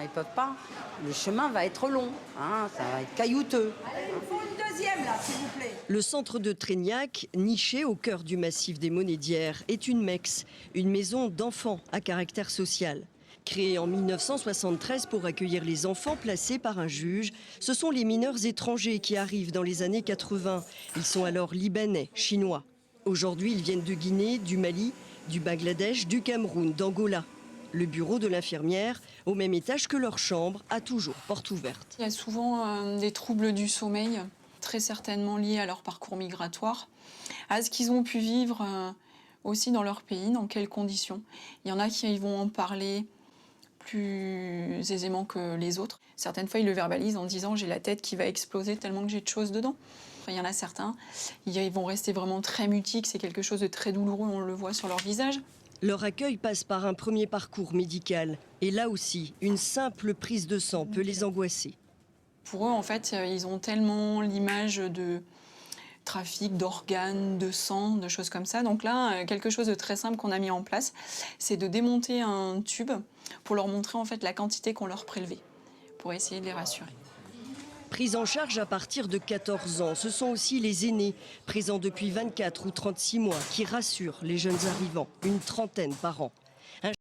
Ils ne peuvent pas. Le chemin va être long, hein, ça va être caillouteux. Allez, il faut une deuxième là, s'il vous plaît. Le centre de Trégnac, niché au cœur du massif des Monédières, est une MEX, une maison d'enfants à caractère social. Créée en 1973 pour accueillir les enfants placés par un juge, ce sont les mineurs étrangers qui arrivent dans les années 80. Ils sont alors libanais, chinois. Aujourd'hui, ils viennent de Guinée, du Mali, du Bangladesh, du Cameroun, d'Angola. Le bureau de l'infirmière, au même étage que leur chambre, a toujours porte ouverte. Il y a souvent des troubles du sommeil, très certainement liés à leur parcours migratoire, à ce qu'ils ont pu vivre aussi dans leur pays, dans quelles conditions. Il y en a qui vont en parler plus aisément que les autres. Certaines fois, ils le verbalisent en disant « j'ai la tête qui va exploser tellement que j'ai de choses dedans ». Il y en a certains, ils vont rester vraiment très mutiques, c'est quelque chose de très douloureux, on le voit sur leur visage. Leur accueil passe par un premier parcours médical. Et là aussi, une simple prise de sang peut les angoisser. Pour eux, en fait, ils ont tellement l'image de trafic d'organes, de sang, de choses comme ça. Donc là, quelque chose de très simple qu'on a mis en place, c'est de démonter un tube pour leur montrer en fait la quantité qu'on leur prélevait, pour essayer de les rassurer. Prise en charge à partir de 14 ans, ce sont aussi les aînés, présents depuis 24 ou 36 mois, qui rassurent les jeunes arrivants, une trentaine par an.